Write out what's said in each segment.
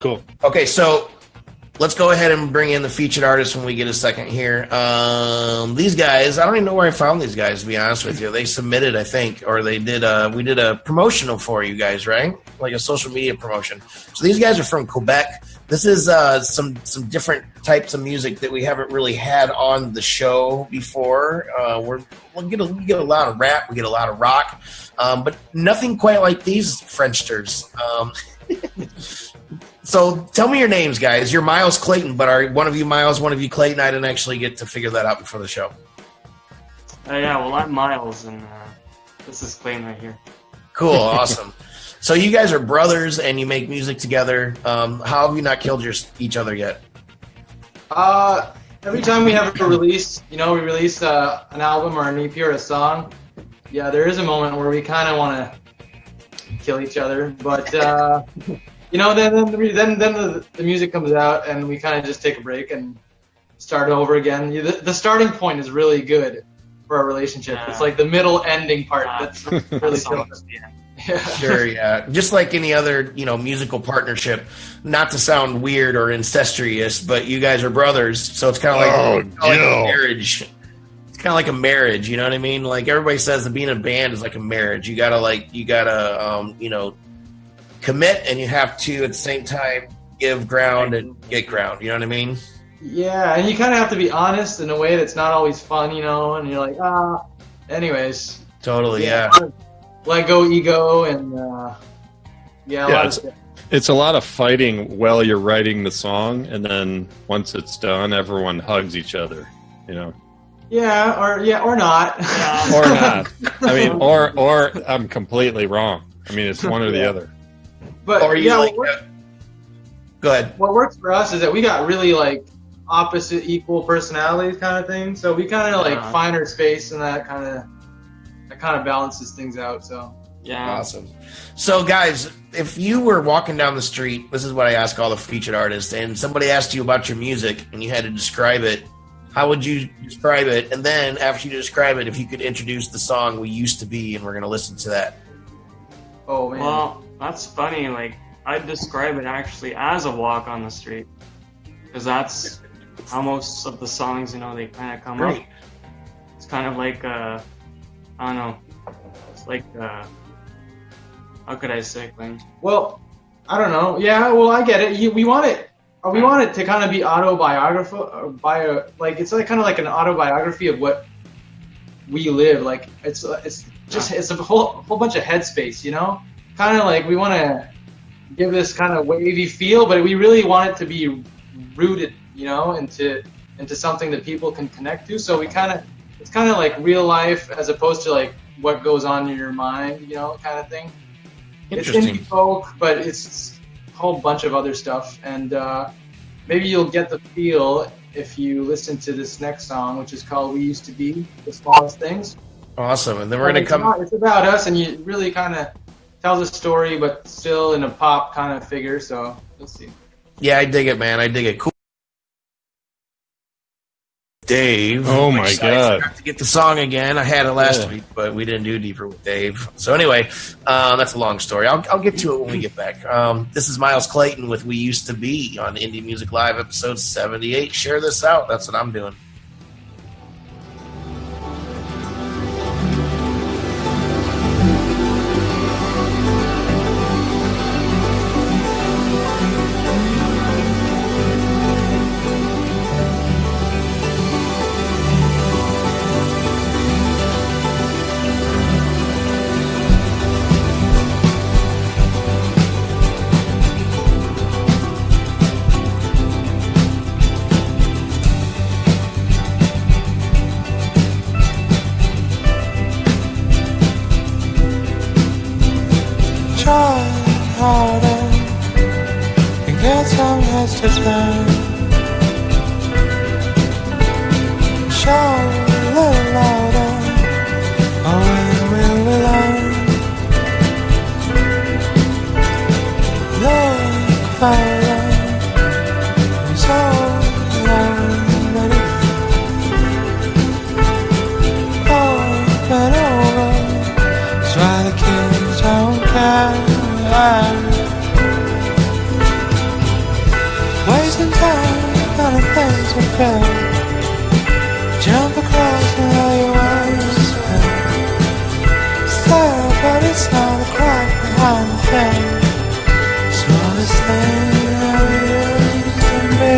Cool. Okay, so let's go ahead and bring in the featured artist when we get a second here. These guys, I don't even know where I found these guys, to be honest with you. They submitted, I think, or they did. We did a promotional for you guys, right? Like a social media promotion. So these guys are from Quebec. This is some different types of music that we haven't really had on the show before. We get a lot of rap, we get a lot of rock, but nothing quite like these Frenchsters. So tell me your names, guys. You're Miles Clayton, but are one of you Miles, one of you Clayton? I didn't actually get to figure that out before the show. Yeah, well, I'm Miles, and this is Clayton right here. Cool, awesome. So you guys are brothers, and you make music together. How have you not killed each other yet? Every time we have a release, we release an album or an EP or a song, yeah, there is a moment where we kind of want to kill each other, but then the music comes out and we kind of just take a break and start over again. The starting point is really good for our relationship. Yeah. It's like the middle ending part that's really killing us. Yeah. Sure, yeah. Just like any other, musical partnership, not to sound weird or incestuous, but you guys are brothers, so it's kind of like a marriage. It's kind of like a marriage, you know what I mean? Like everybody says that being in a band is like a marriage. You gotta commit, and you have to at the same time give ground and get ground. You know what I mean? Yeah, and you kind of have to be honest in a way that's not always fun, and you're like, anyways. Totally, yeah. Let go ego and it's a lot of fighting while you're writing the song, and then once it's done, everyone hugs each other. Yeah, or not. Or not. I mean, or I'm completely wrong. I mean, it's one or the other. But go ahead. What works for us is that we got really like opposite equal personalities kind of thing. So we kind of find our space, and that kind of balances things out. So yeah, awesome. So guys, if you were walking down the street, this is what I ask all the featured artists, and somebody asked you about your music and you had to describe it, how would you describe it? And then after you describe it, if you could introduce the song "We Used to Be," and we're going to listen to that. Oh man. Well, that's funny. Like, I'd describe it actually as a walk on the street, because that's how most of the songs, they kind of come up. It's kind of like I don't know. It's like how could I say, Clayton? Well, I don't know. Yeah, well, I get it. We want it to kind of be autobiographical, it's like kind of like an autobiography of what we live. Like it's a whole bunch of headspace, Kind of like we want to give this kind of wavy feel, but we really want it to be rooted, into something that people can connect to. So it's kind of like real life as opposed to like what goes on in your mind, kind of thing. It's indie folk, but it's a whole bunch of other stuff, and maybe you'll get the feel if you listen to this next song, which is called "We Used to Be," the smallest things. Awesome, and then we're gonna come. It's about us, and you really kind of tells a story, but still in a pop kind of figure. So you'll see. Yeah, I dig it, man. I dig it. Cool. Dave. Oh my God! I have to get the song again. I had it last week, but we didn't do deeper with Dave. So anyway, that's a long story. I'll get to it when we get back. This is Miles Clayton with "We Used to Be" on Indie Music Live, episode 78. Share this out. That's what I'm doing. losing time, none of things are fair. Jump across and all your worries spell. Stare, but it's not a crack behind the fence. Smallest thing that is in me.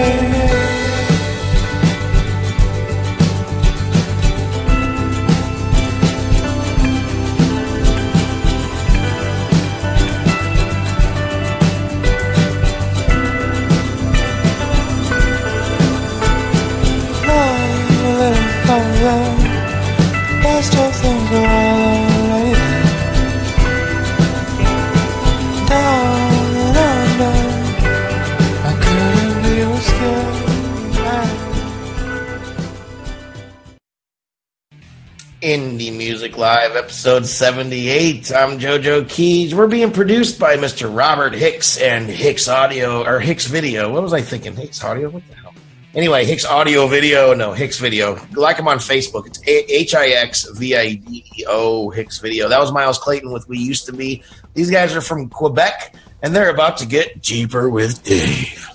Best of things are all right. Down and under, I couldn't be scared. Indie Music Live, episode 78. I'm JoJo Keys. We're being produced by Mr. Robert Hicks and Hicks Audio, or Hicks Video. What was I thinking? Hicks Audio? What the hell? Anyway, Hicks Audio Video. No, Hicks Video. Like him on Facebook. It's HIXVIDEO, Hicks Video. That was Miles Clayton with We Used to Be. These guys are from Quebec, and they're about to get Deeper with Dave.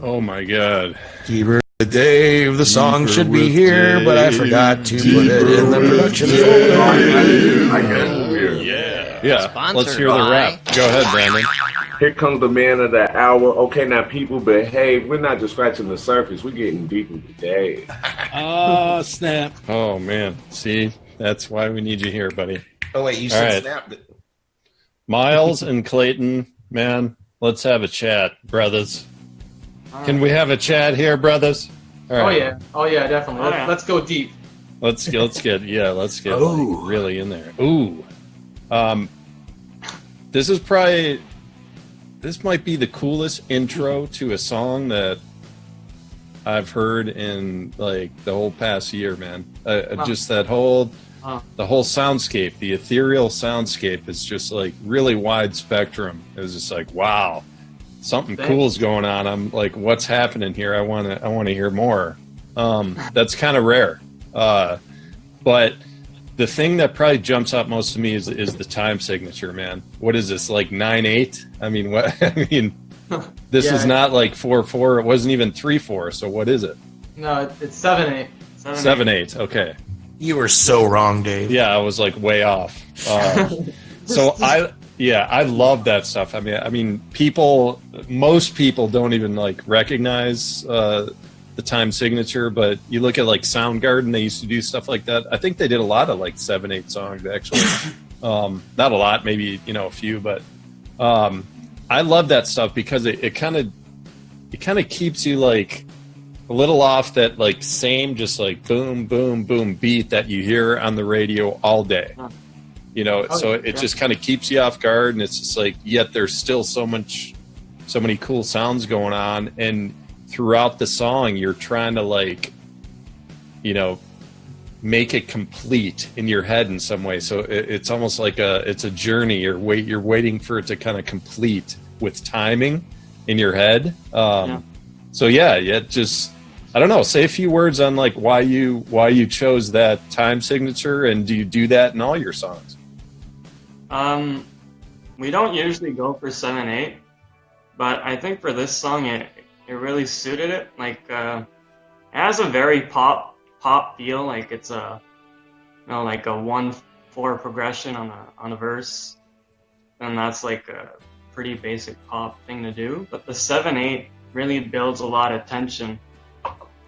Oh, my God. Deeper with Dave. The song Deeper should be with here, Dave. but I forgot to put it in the production folder. Yeah, let's hear the rap. Go ahead, Brandon. Here comes the man of the hour. Okay, now people behave. We're not just scratching the surface. We're getting deeper today. Oh, snap. Oh, man. See, that's why we need you here, buddy. Oh, wait, you All said right. snapped it. Miles and Clayton, man, let's have a chat, brothers. Can we have a chat here, brothers? All right. Oh yeah, definitely. Oh, yeah. Let's go deep. Let's get Ooh. like, really in there. Ooh. This might be the coolest intro to a song that I've heard in like the whole past year, man. Just that whole the whole soundscape, the ethereal soundscape is just like really wide spectrum. It was just like, wow, something cool is going on. I'm like, what's happening here? I want to hear more. That's kind of rare. But the thing that probably jumps out most to me is the time signature, man. What is this, like 9/8? I mean, what? I mean, this is not like 4/4. It wasn't even 3/4. So what is it? No, it's 7/8. 7/8. Okay. You were so wrong, Dave. Yeah, I was like way off. So I love that stuff. I mean, most people don't even like recognize the time signature, but you look at like Soundgarden, they used to do stuff like that. I think they did a lot of like 7/8 songs actually. Not a lot, maybe, a few, but I love that stuff because it kind of keeps you like a little off that like same just like boom, boom, boom beat that you hear on the radio all day. It just kind of keeps you off guard, and it's just like, yet there's still so many cool sounds going on, and throughout the song you're trying to like make it complete in your head in some way, so it's almost like it's a journey. You're waiting for it to kind of complete with timing in your head. Just I don't know, say a few words on like why you chose that time signature, and do you do that in all your songs? We don't usually go for 7/8, but I think for this song it really suited it. Like it has a very pop feel. Like it's a like a 1/4 progression on a verse, and that's like a pretty basic pop thing to do. But the 7/8 really builds a lot of tension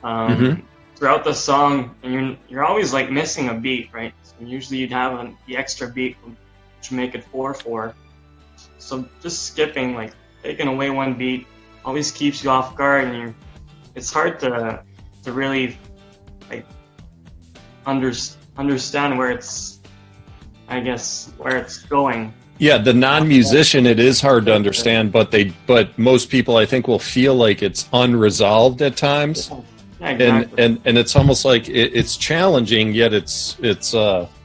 throughout the song, and you're always like missing a beat, right? So usually you'd have the extra beat which make it 4/4. So just skipping, like taking away one beat, always keeps you off guard, and it's hard to really like understand where it's going. Yeah, the non-musician, it is hard to understand, but most people I think will feel like it's unresolved at times. Yeah, exactly. And it's almost like it's challenging, yet it's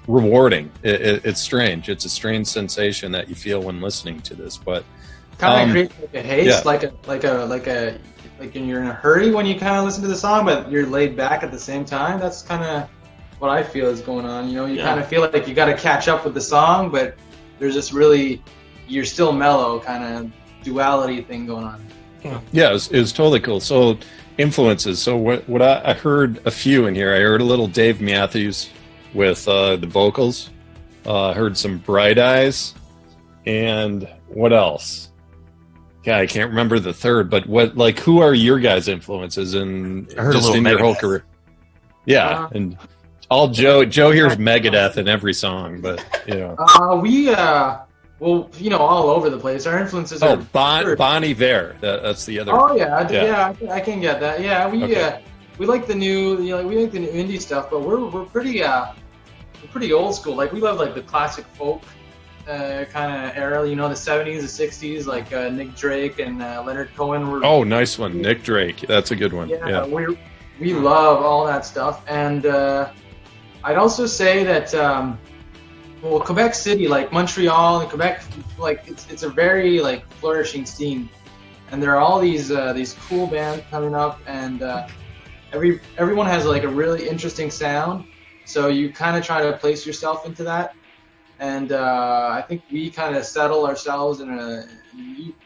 rewarding. It's strange. It's a strange sensation that you feel when listening to this, but Kind of creates like a haste, like you're in a hurry when you kind of listen to the song, but you're laid back at the same time. That's kind of what I feel is going on. You kind of feel like you got to catch up with the song, but there's this really, you're still mellow kind of duality thing going on. Yeah, it was totally cool. So influences. So what I heard a few in here. I heard a little Dave Matthews with the vocals. I heard some Bright Eyes, and what else? Yeah, I can't remember the third. But who are your guys' influences in I heard a just little in your whole Megadeth. career? Yeah, and all Joe hears Megadeth in every song, but Well, all over the place. Our influences are. Bon Iver. That's the other. Oh yeah, I can get that. Yeah, Okay. we like the new, we like the new indie stuff, but we're pretty old school. Like we love like the classic folk kind of era. The 70s, the 60s, like Nick Drake and Leonard Cohen. Oh, nice one, Nick Drake. That's a good one. Yeah. We love all that stuff, and I'd also say that. Well, Quebec City, like Montreal and Quebec, like it's a very like flourishing scene, and there are all these cool bands coming up, and everyone has like a really interesting sound. So you kind of try to place yourself into that, and I think we kind of settle ourselves in a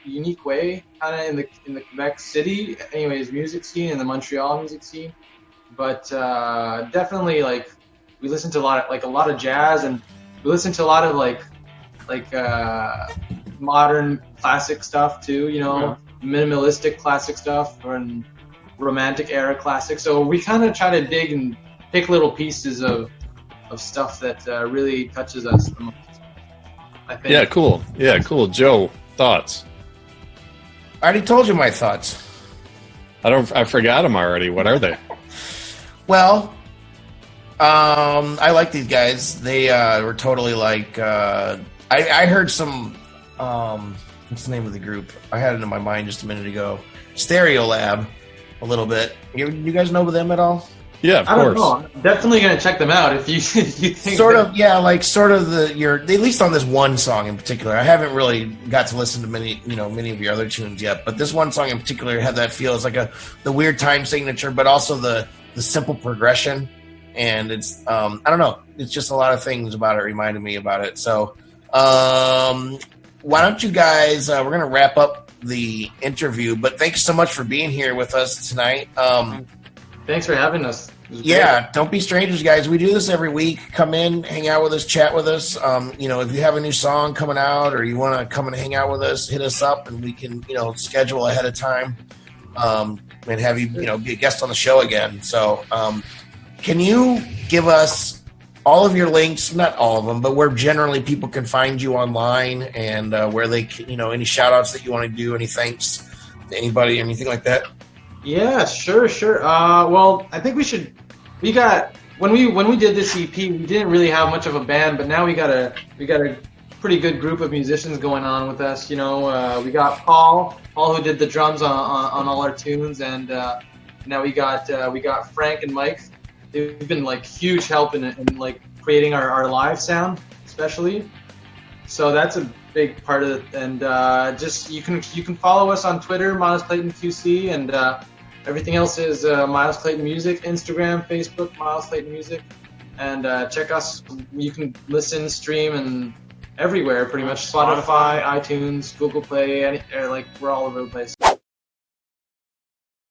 unique way, kind of in the Quebec City, anyways, music scene and the Montreal music scene. But definitely like we listen to a lot of jazz, and we listen to a lot of like modern classic stuff too, minimalistic classic stuff and romantic era classic. So we kind of try to dig and pick little pieces of stuff that really touches us the most, I think. Yeah, cool. Yeah, cool. Joe, thoughts? I already told you my thoughts. I forgot them already. What are they? Well, I like these guys. They were totally like. I heard some. What's the name of the group? I had it in my mind just a minute ago. Stereo Lab, a little bit. You guys know them at all? Yeah, of I course. don't know. I'm definitely gonna check them out if you think. Sort of, yeah, like sort of at least on this one song in particular. I haven't really got to listen to many of your other tunes yet, but this one song in particular had that feel. It's like the weird time signature, but also the simple progression. And it's I don't know, it's just a lot of things about it reminded me about it. So why don't you guys we're gonna wrap up the interview, but thanks so much for being here with us tonight. Thanks for having us. Yeah, don't be strangers, guys. We do this every week. Come in, hang out with us, chat with us. If you have a new song coming out or you want to come and hang out with us, hit us up and we can schedule ahead of time and have you be a guest on the show again. So can you give us all of your links, not all of them, but where generally people can find you online and where they can, any shout outs that you want to do, any thanks to anybody, anything like that? Yeah, sure. Well, I think we got when we did this EP, we didn't really have much of a band, but now we got a pretty good group of musicians going on with us. We got Paul who did the drums on all our tunes, and now we got Frank and Mike. They've been like huge help in like creating our live sound, especially. So that's a big part of it. And just you can follow us on Twitter, Miles Clayton QC, and everything else is Miles Clayton Music, Instagram, Facebook, Miles Clayton Music, and check us. You can listen, stream, and everywhere pretty much. Spotify, iTunes, Google Play, we're all over the place.